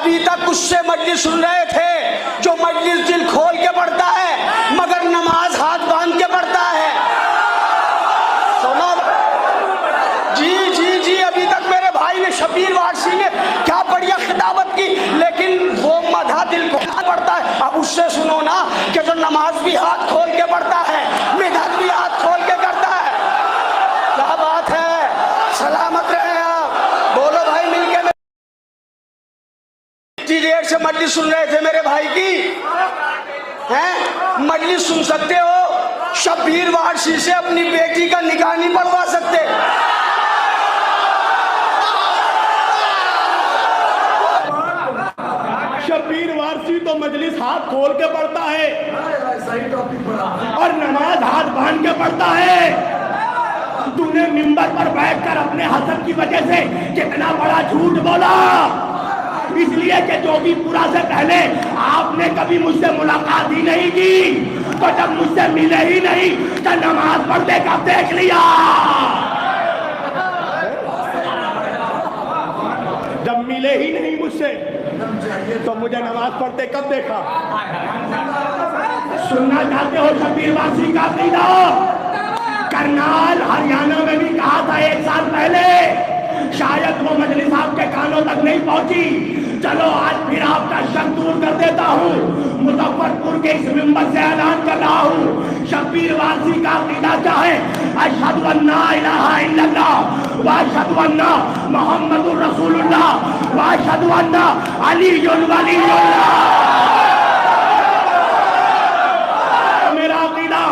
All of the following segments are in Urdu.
ابھی تک اس سے مجلس سن رہے تھے جو مجلس دل کھول کے پڑھتا ہے مگر نماز ہاتھ باندھ کے پڑھتا ہے. سنو جی ابھی تک میرے بھائی نے شبیر وارسی نے کیا بڑھیا خطابت کی لیکن وہ مدح دل کو پڑھتا ہے. اب اس سے سنو نا کہ جو نماز بھی ہاتھ کھول کے پڑھتا ہے مدحت بھی ہاتھ کھول کے کرتا ہے. کیا بات ہے, سلامت رہے آپ. بولو بھائی مل کے. اتنی دیر سے مجلس سن رہے تھے میرے بھائی کی ہیں, مجلس سن سکتے ہو, شبیر وارسی سے اپنی بیٹی کا نکاح نہیں پڑھوا سکتے. شبیر وارسی تو مجلس ہاتھ کھول کے پڑھتا ہے اور نماز ہاتھ باندھ کے پڑھتا ہے. تم نے منبر پر بیٹھ کر اپنے حسد کی وجہ سے کتنا بڑا جھوٹ بولا, اس لیے کہ جوگی پورا سے پہلے آپ نے کبھی مجھ سے ملاقات ہی نہیں کی, تو جب مجھ سے ملے ہی نہیں تو نماز پڑھتے کب دیکھ لیا. جب ملے ہی نہیں مجھ سے تو مجھے نماز پڑھتے کب دیکھا. سننا چاہتے ہو شبیر وارسی کا عقیدہ؟ کرنال ہریانہ میں بھی کہا تھا 1 سال پہلے, شاید وہ مجلس آپ کے کانوں تک نہیں پہنچی. چلو آج پھر آپ کا شک دور کر دیتا ہوں, مظفرپور کے اس منبر سے اعلان کر رہا ہوں, شبیر وارسی کا عقیدہ کیا ہے؟ اشہد ان لا الہ الا اللہ واشہد ان محمد رسول اللہ واشہد ان علی ولی اللہ. میرا عقیدہ,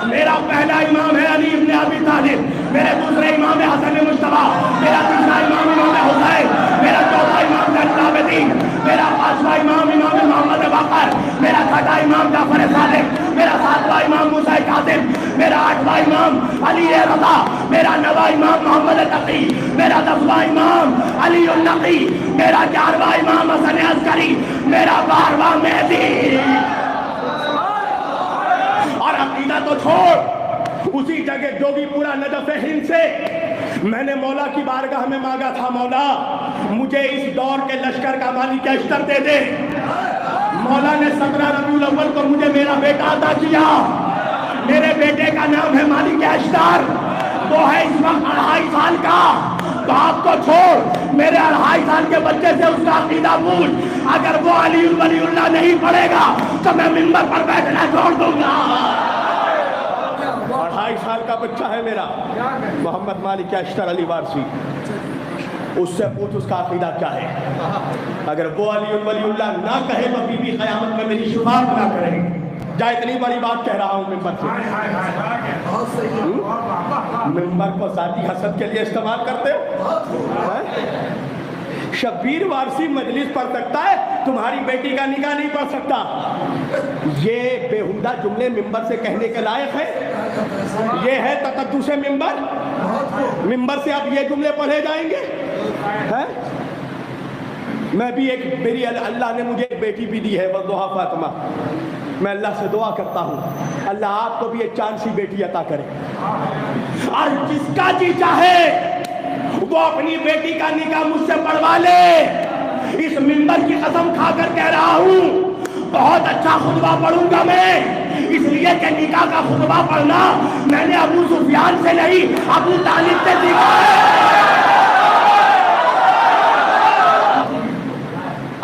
میرا پہلا امام ہے علی ابن ابی طالب, میرے دوسرے امام ہے حسن مجتبیٰ, میرا تیسرا امام حسین, میرا چوتھا امام زین العابدین, میرا پانچواں امام محمد باقر, میرا چھٹا امام جعفر صادق, میرا ساتواں امام موسیٰ کاظم, میرا آٹھواں امام علی رضا, میرا نواں امام محمد تقی, میرا 10واں امام علی النقی, میرا 11واں امام حسن عسکری, میرا 12واں مہدی. اور عقیدہ تو چھوڑ, اسی جگہ جوگی پورا نجف ہند سے میں نے مولا کی بارگاہ میں مانگا تھا, مولا مجھے اس دور کے لشکر کا مالک اشتر دے دے. مولا نے 17 ربیع الاول کو مجھے میرا بیٹا عطا کیا. میرے بیٹے کا نام ہے مالک اشتر, وہ ہے اس وقت 2.5 سال کا. تو آپ کو چھوڑ, میرے 2.5 سال کے بچے سے اس کا عقیدہ پوچھ, اگر وہ علی ولی اللہ نہیں پڑھے گا تو میں منبر پر بیٹھنا چھوڑ دوں گا. 2.5 سال کا بچہ ہے میرا محمد مالک اشتر علی وارسی, اس سے پوچھ اس کا عقیدہ کیا ہے. اگر وہ علی ولی اللہ نہ کہے تو بی بی قیامت میں میری شفاعت نہ کرے. جا اتنی بڑی بات کہہ رہا ہوں ممبر سے, ممبر کو ذاتی حسد کے لیے استعمال کرتے ہو. شبیر وارسی مجلس پڑھ سکتا ہے, تمہاری بیٹی کا نکاح نہیں پڑھ سکتا. یہ بےہودہ جملے ممبر سے کہنے کے لائق ہے؟ یہ ہے تقدس ممبر؟ ممبر سے اب یہ جملے پڑھے جائیں گے؟ میں بھی میری اللہ نے مجھے ایک بیٹی بھی دی ہے, والضحیٰ فاطمہ. میں اللہ سے دعا کرتا ہوں اللہ آپ کو بھی ایک چاند سی بیٹی عطا کرے, اور جس کا جی چاہے وہ اپنی بیٹی کا نکاح مجھ سے پڑھوا لے. اس منبر کی قسم کھا کر کہہ رہا ہوں, بہت اچھا خطبہ پڑھوں گا میں, اس لیے کہ نکاح کا خطبہ پڑھنا میں نے ابو سفیان سے نہیں ابو طالب سے سیکھا ہے.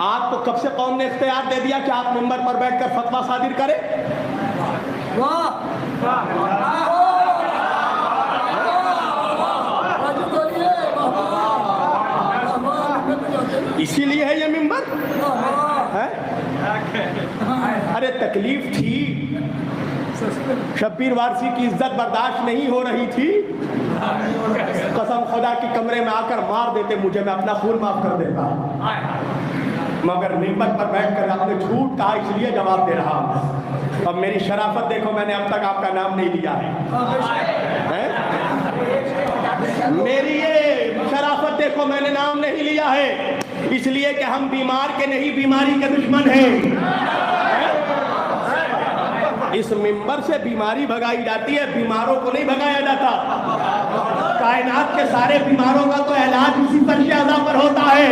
آپ کو کب سے قوم نے اختیار دے دیا کہ آپ منبر پر بیٹھ کر فتویٰ صادر کریں؟ اسی لیے ہے یہ ممبر. ارے تکلیف تھی, شبیر وارسی کی عزت برداشت نہیں ہو رہی تھی. قسم خدا کی کمرے میں آ کر مار دیتے مجھے, میں اپنا خون معاف کر دیتا, مگر ممبر پر بیٹھ کر آپ نے جھوٹ کہا اس لیے جواب دے رہا ہوں. اب میری شرافت دیکھو, میں نے اب تک آپ کا نام نہیں لیا ہے. میری یہ شرافت دیکھو, میں نے نام نہیں لیا ہے, اس لیے کہ ہم بیمار کے نہیں بیماری کے دشمن ہیں. اس ممبر سے بیماری بھگائی جاتی ہے, بیماروں کو نہیں بھگایا جاتا. کائنات کے سارے بیماروں کا تو علاج اسی فرش اعضاء پر ہوتا ہے.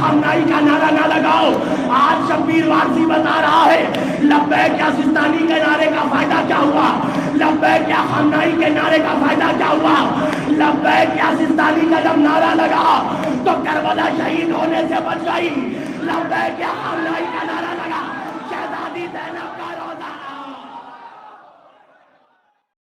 خامنائی کا نعرہ نہ لگاؤ. آج شبیر وارسی بتا رہا ہے لبیک یا سستانی کے نعرے کا فائدہ کیا ہوا, لبیک یا خامنائی کے نعرے کا فائدہ کیا ہوا. لبیک یا سستانی کا جب نعرہ لگا تو کربلا شہید ہونے سے بچ گئی. لبیک یا